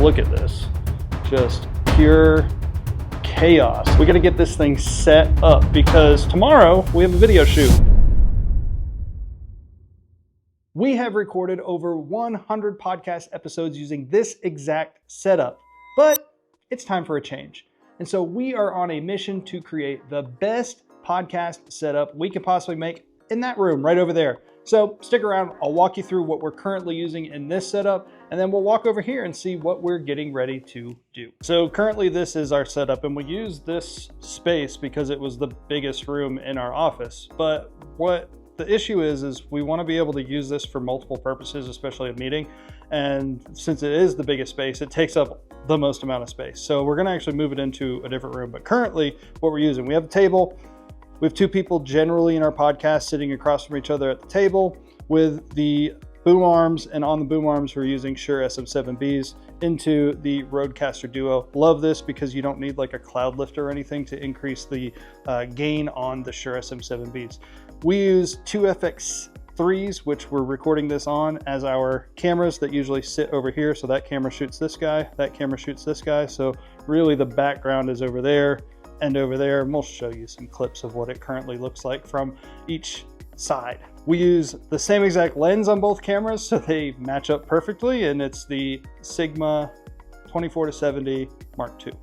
look at this. Just pure chaos. We got to get this thing set up because tomorrow we have a video shoot. We have recorded over 100 podcast episodes using this exact setup, but it's time for a change. And so we are on a mission to create the best podcast setup we could possibly make in that room right over there. So stick around, I'll walk you through what we're currently using in this setup, and then we'll walk over here and see what we're getting ready to do. So currently this is our setup, and we use this space because it was the biggest room in our office. But what the issue is we want to be able to use this for multiple purposes, especially a meeting. And since it is the biggest space, it takes up the most amount of space. So we're gonna actually move it into a different room. But currently what we're using, we have a table. We have two people generally in our podcast sitting across from each other at the table with the boom arms, and on the boom arms we're using Shure SM7Bs into the Rodecaster Duo. Love this because you don't need like a cloud lifter or anything to increase the gain on the Shure SM7Bs. We use two FX3s, which we're recording this on, as our cameras that usually sit over here. So that camera shoots this guy, that camera shoots this guy. So really the background is over there and over there. And we'll show you some clips of what it currently looks like from each side. We use the same exact lens on both cameras, so they match up perfectly, and it's the Sigma 24-70 Mark II.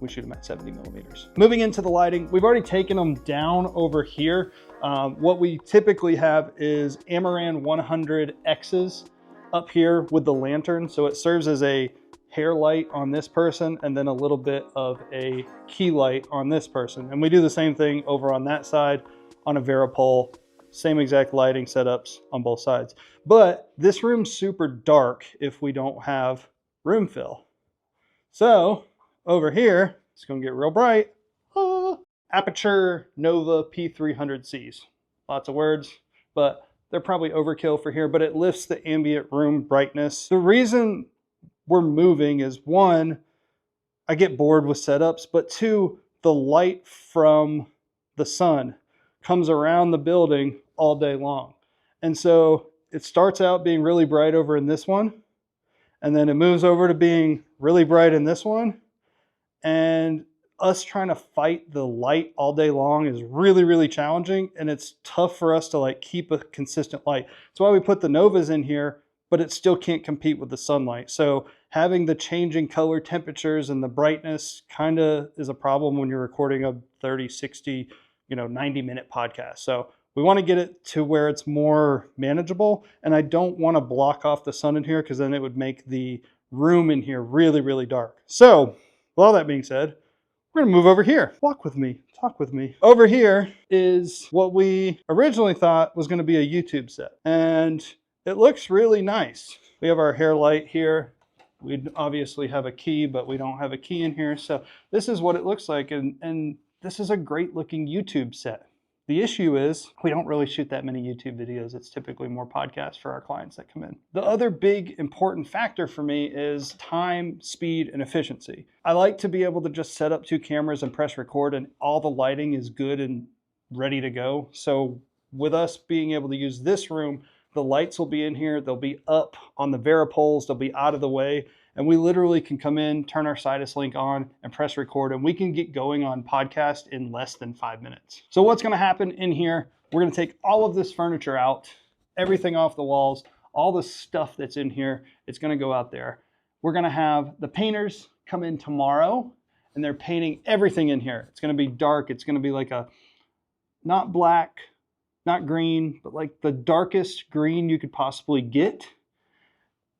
We shoot them at 70 millimeters. Moving into the lighting, we've already taken them down over here. What we typically have is Amaran 100Xs up here with the lantern, so it serves as a hair light on this person and then a little bit of a key light on this person. And we do the same thing over on that side on a Varipole. Same exact lighting setups on both sides. But this room's super dark if we don't have room fill. So over here, it's gonna get real bright. Aperture Nova P300Cs. Lots of words, but they're probably overkill for here, but it lifts the ambient room brightness. The reason we're moving is, one, I get bored with setups, but two, the light from the sun comes around the building all day long. And so it starts out being really bright over in this one, and then it moves over to being really bright in this one. And us trying to fight the light all day long is really, really challenging. And it's tough for us to like keep a consistent light. That's why we put the Novas in here, but it still can't compete with the sunlight. So having the changing color temperatures and the brightness kind of is a problem when you're recording a 30, 60, 90-minute podcast. So we want to get it to where it's more manageable. And I don't want to block off the sun in here because then it would make the room in here really, really dark. So with all that being said, we're gonna move over here. Walk with me, talk with me. Over here is what we originally thought was gonna be a YouTube set. And it looks really nice. We have our hair light here. We obviously have a key, but we don't have a key in here. So this is what it looks like. And this is a great looking YouTube set. The issue is we don't really shoot that many YouTube videos. It's typically more podcasts for our clients that come in. The other big important factor for me is time, speed, and efficiency. I like to be able to just set up two cameras and press record and all the lighting is good and ready to go. So with us being able to use this room, the lights will be in here, they'll be up on the Varipoles, they'll be out of the way, and we literally can come in, turn our Sidus link on, and press record, and we can get going on podcast in less than 5 minutes. So what's gonna happen in here, we're gonna take all of this furniture out, everything off the walls, all the stuff that's in here, it's gonna go out there. We're gonna have the painters come in tomorrow, and they're painting everything in here. It's gonna be dark, it's gonna be like a, not black, not green, but like the darkest green you could possibly get.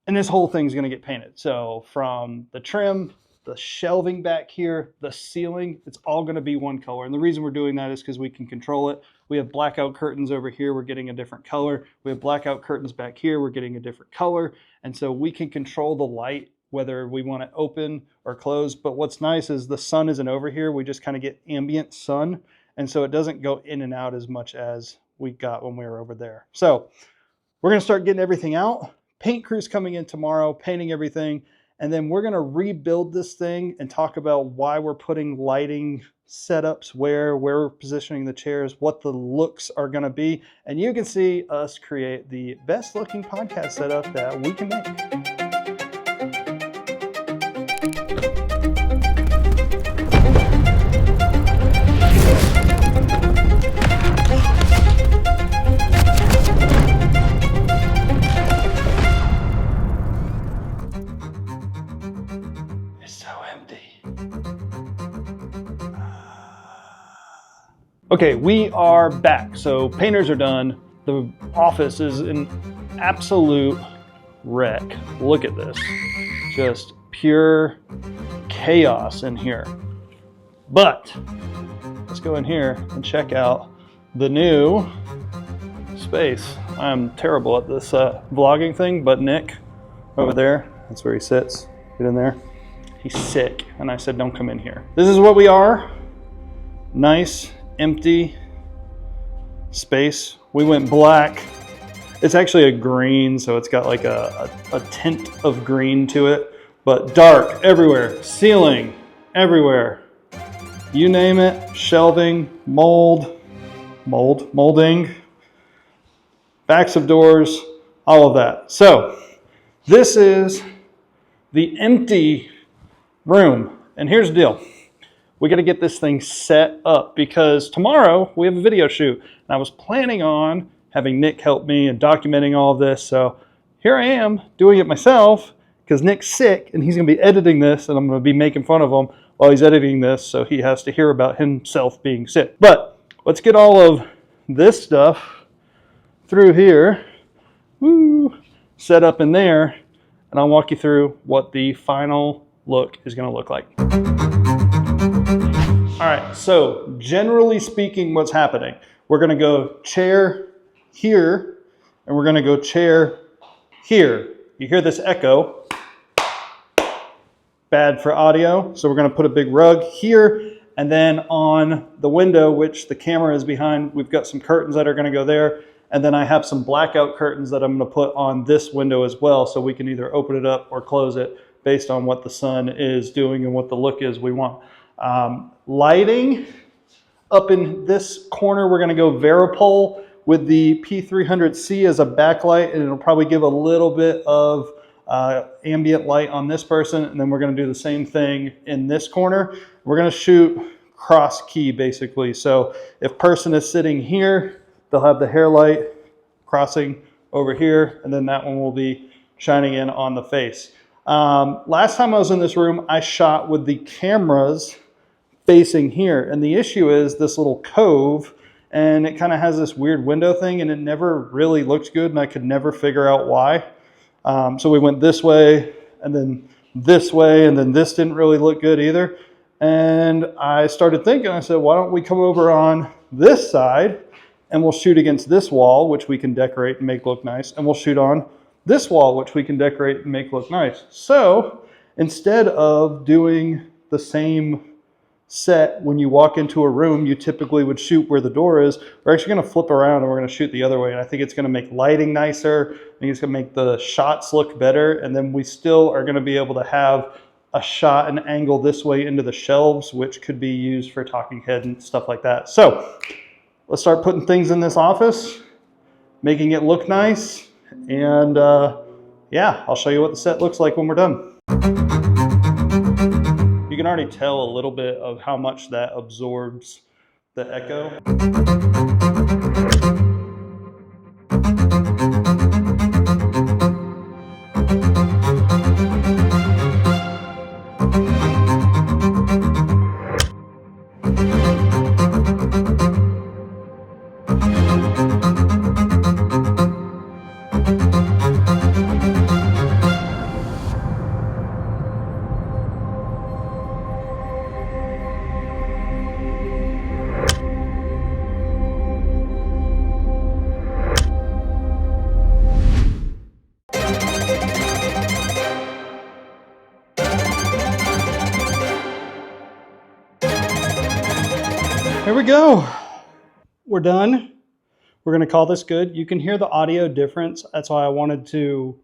And this whole thing's gonna get painted. So from the trim, the shelving back here, the ceiling, it's all gonna be one color. And the reason we're doing that is because we can control it. We have blackout curtains over here, we're getting a different color. We have blackout curtains back here, we're getting a different color. And so we can control the light, whether we want it open or closed. But what's nice is the sun isn't over here. We just kind of get ambient sun. And so it doesn't go in and out as much as we got when we were over there. So we're gonna start getting everything out. Paint crew's coming in tomorrow, painting everything, and then we're gonna rebuild this thing and talk about why we're putting lighting setups, where we're positioning the chairs, what the looks are gonna be, and you can see us create the best looking podcast setup that we can make. It's so empty. Okay, we are back. So painters are done. The office is an absolute wreck. Look at this. Just pure chaos in here. But let's go in here and check out the new space. I'm terrible at this vlogging thing, but Nick over there, that's where he sits. Get in there. He's sick, and I said, don't come in here. This is what we are. Nice, empty space. We went black. It's actually a green, so it's got like a tint of green to it, but dark everywhere. Ceiling everywhere. You name it, shelving, molding, backs of doors, all of that. So this is the empty room. And here's the deal. We got to get this thing set up because tomorrow we have a video shoot. And I was planning on having Nick help me and documenting all of this. So here I am doing it myself because Nick's sick and he's going to be editing this and I'm going to be making fun of him while he's editing this. So he has to hear about himself being sick. But let's get all of this stuff through here, set up in there, and I'll walk you through what the final look is going to look like. All right, so generally speaking, what's happening? We're going to go chair here, and we're going to go chair here. You hear this echo. Bad for audio, so we're going to put a big rug here, and then on the window, which the camera is behind, we've got some curtains that are going to go there, and then I have some blackout curtains that I'm going to put on this window as well, so we can either open it up or close it based on what the sun is doing and what the look is we want. Lighting, up in this corner, we're going to go Varipole with the P300C as a backlight, and it'll probably give a little bit of ambient light on this person, and then we're going to do the same thing in this corner. We're going to shoot cross key basically. So if person is sitting here, they'll have the hair light crossing over here, and then that one will be shining in on the face. Last time I was in this room, I shot with the cameras facing here, and the issue is this little cove, and it kind of has this weird window thing, and it never really looked good, and I could never figure out why. So we went this way, and then this way, and then this didn't really look good either. And I started thinking, I said, why don't we come over on this side, and we'll shoot against this wall, which we can decorate and make look nice, and we'll shoot on this wall, which we can decorate and make look nice. So instead of doing the same set when you walk into a room, you typically would shoot where the door is. We're actually going to flip around and we're going to shoot the other way. And I think it's going to make lighting nicer. I think it's going to make the shots look better. And then we still are going to be able to have a shot and angle this way into the shelves, which could be used for talking head and stuff like that. So let's start putting things in this office, making it look nice. And yeah, I'll show you what the set looks like when we're done. You can already tell a little bit of how much that absorbs the echo. Here we go. We're done. We're going to call this good. You can hear the audio difference. That's why I wanted to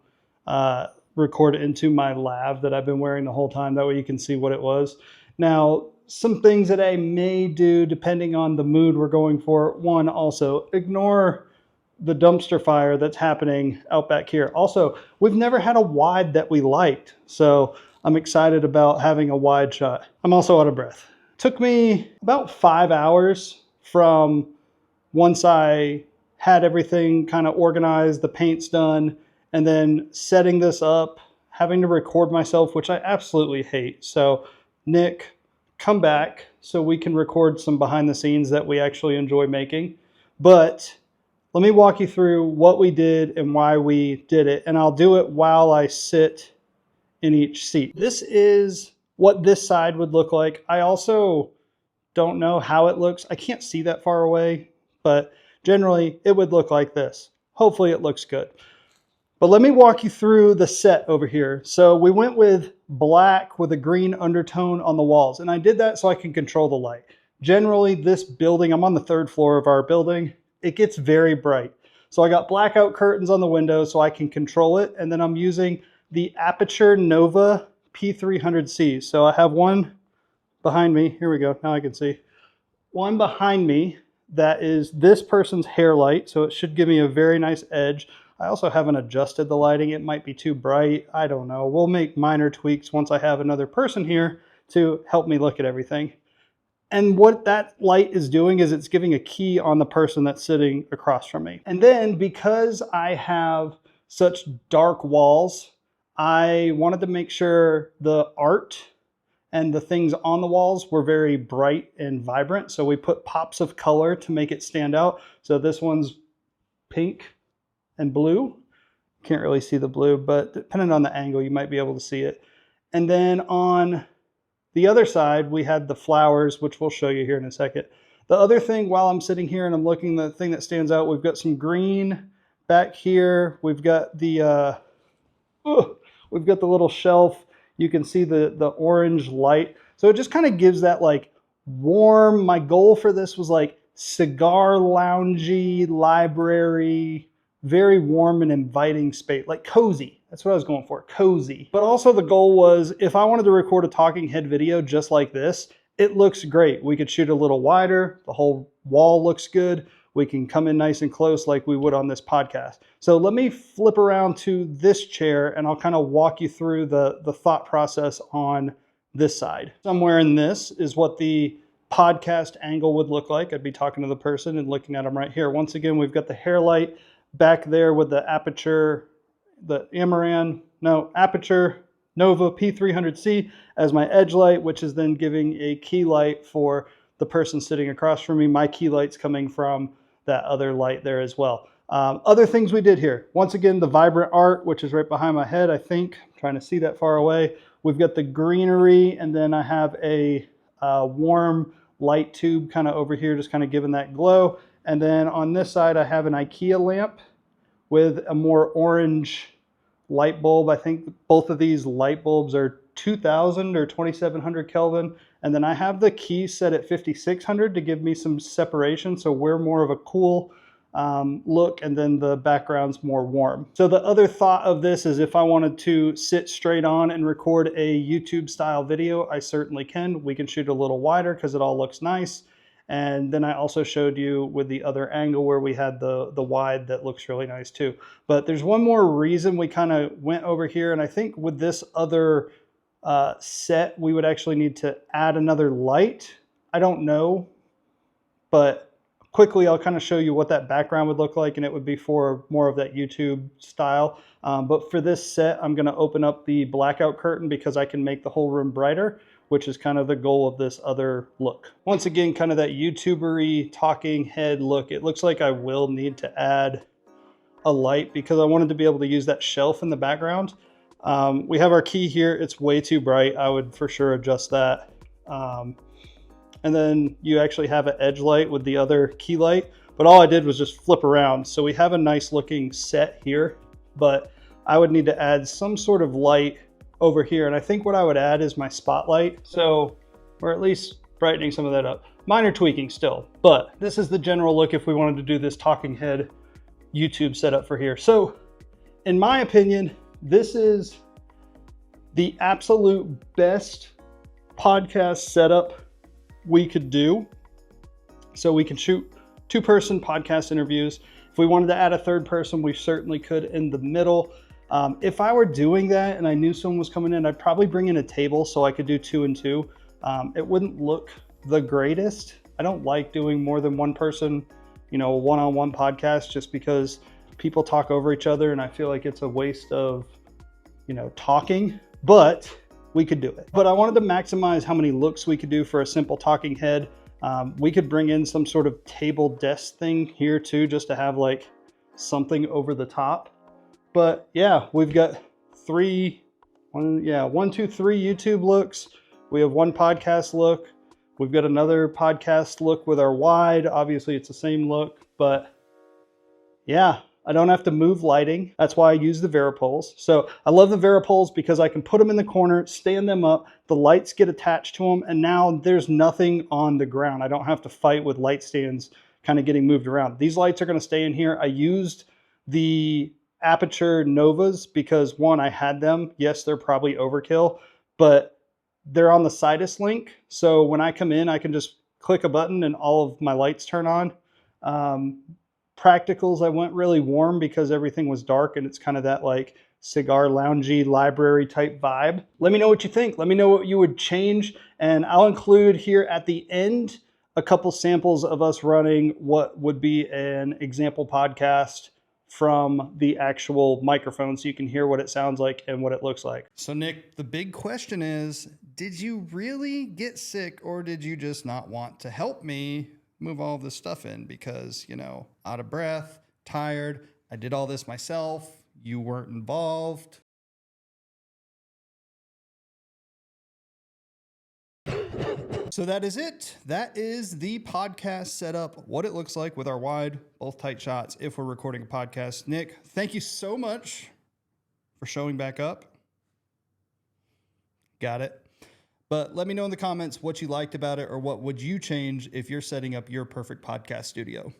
record it into my lav that I've been wearing the whole time. That way you can see what it was. Now, some things that I may do depending on the mood we're going for. One, also ignore the dumpster fire that's happening out back here. Also, we've never had a wide that we liked. So I'm excited about having a wide shot. I'm also out of breath. It took me about 5 hours from once I had everything kind of organized, the paint's done, and then setting this up, having to record myself, which I absolutely hate. So Nick, come back so we can record some behind the scenes that we actually enjoy making. But let me walk you through what we did and why we did it. And I'll do it while I sit in each seat. This is what this side would look like. I also don't know how it looks. I can't see that far away, but generally it would look like this. Hopefully it looks good. But let me walk you through the set over here. So we went with black with a green undertone on the walls. And I did that so I can control the light. Generally this building, I'm on the 3rd floor of our building, it gets very bright. So I got blackout curtains on the windows so I can control it. And then I'm using the Aperture Nova P300C. So I have one behind me. Here we go. Now I can see. One behind me that is this person's hair light. So it should give me a very nice edge. I also haven't adjusted the lighting. It might be too bright. I don't know. We'll make minor tweaks once I have another person here to help me look at everything. And what that light is doing is it's giving a key on the person that's sitting across from me. And then because I have such dark walls, I wanted to make sure the art and the things on the walls were very bright and vibrant. So we put pops of color to make it stand out. So this one's pink and blue. Can't really see the blue, but depending on the angle, you might be able to see it. And then on the other side, we had the flowers, which we'll show you here in a second. The other thing, while I'm sitting here and I'm looking, the thing that stands out, we've got some green back here. We've got the little shelf. You can see the orange light. So it just kind of gives that like warm, my goal for this was like cigar loungy, library, very warm and inviting space, like cozy. That's what I was going for, cozy. But also the goal was if I wanted to record a talking head video just like this, it looks great. We could shoot a little wider. The whole wall looks good. We can come in nice and close like we would on this podcast. So let me flip around to this chair and I'll kind of walk you through the thought process on this side. Somewhere in this is what the podcast angle would look like. I'd be talking to the person and looking at them right here. Once again, we've got the hair light back there with the Aperture Nova P300C as my edge light, which is then giving a key light for the person sitting across from me. My key light's coming from that other light there as well. Other things we did here. Once again, the vibrant art, which is right behind my head, I think. I'm trying to see that far away. We've got the greenery, and then I have a warm light tube kind of over here, just kind of giving that glow. And then on this side, I have an IKEA lamp with a more orange light bulb. I think both of these light bulbs are 2000 or 2700 Kelvin. And then I have the key set at 5600 to give me some separation. So we're more of a cool look, and then the background's more warm. So the other thought of this is if I wanted to sit straight on and record a YouTube style video, I certainly can. We can shoot a little wider because it all looks nice. And then I also showed you with the other angle where we had the wide that looks really nice too. But there's one more reason we kind of went over here. And I think with this other set, we would actually need to add another light. I don't know, but quickly I'll kind of show you what that background would look like, and it would be for more of that YouTube style. But for this set, I'm going to open up the blackout curtain because I can make the whole room brighter, which is kind of the goal of this other look. Once again, kind of that YouTuber-y talking head look. It looks like I will need to add a light because I wanted to be able to use that shelf in the background. We have our key here. It's way too bright. I would for sure adjust that. And then you actually have an edge light with the other key light, but all I did was just flip around. So we have a nice looking set here, but I would need to add some sort of light over here. And I think what I would add is my spotlight. So we're at least brightening some of that up. Minor tweaking still, but this is the general look if we wanted to do this talking head YouTube setup for here. So in my opinion, this is the absolute best podcast setup we could do. So we can shoot two-person podcast interviews. If we wanted to add a third person, we certainly could in the middle. If I were doing that and I knew someone was coming in, I'd probably bring in a table so I could do 2 and 2. It wouldn't look the greatest. I don't like doing more than one person, a one-on-one podcast, just because people talk over each other and I feel like it's a waste of, talking, but we could do it. But I wanted to maximize how many looks we could do for a simple talking head. We could bring in some sort of table desk thing here too, just to have like something over the top. But yeah, we've got 1, 2, 3 YouTube looks. We have 1 podcast look. We've got another podcast look with our wide. Obviously it's the same look, but yeah, I don't have to move lighting. That's why I use the Varipoles. So I love the Varipoles because I can put them in the corner, stand them up, the lights get attached to them, and now there's nothing on the ground. I don't have to fight with light stands kind of getting moved around. These lights are going to stay in here. I used the Aperture Novas because, one, I had them. Yes, they're probably overkill, but they're on the Sidus link. So when I come in, I can just click a button and all of my lights turn on. Practicals, I went really warm because everything was dark and it's kind of that like cigar loungy library type vibe. Let me know what you think. Let me know what you would change, and I'll include here at the end a couple samples of us running what would be an example podcast from the actual microphone so you can hear what it sounds like and what it looks like. So Nick, the big question is, did you really get sick or did you just not want to help me move all this stuff in? Because, out of breath, tired, I did all this myself, you weren't involved. So that is it. That is the podcast setup, what it looks like with our wide, both tight shots if we're recording a podcast. Nick, thank you so much for showing back up. Got it. But let me know in the comments what you liked about it or what would you change if you're setting up your perfect podcast studio.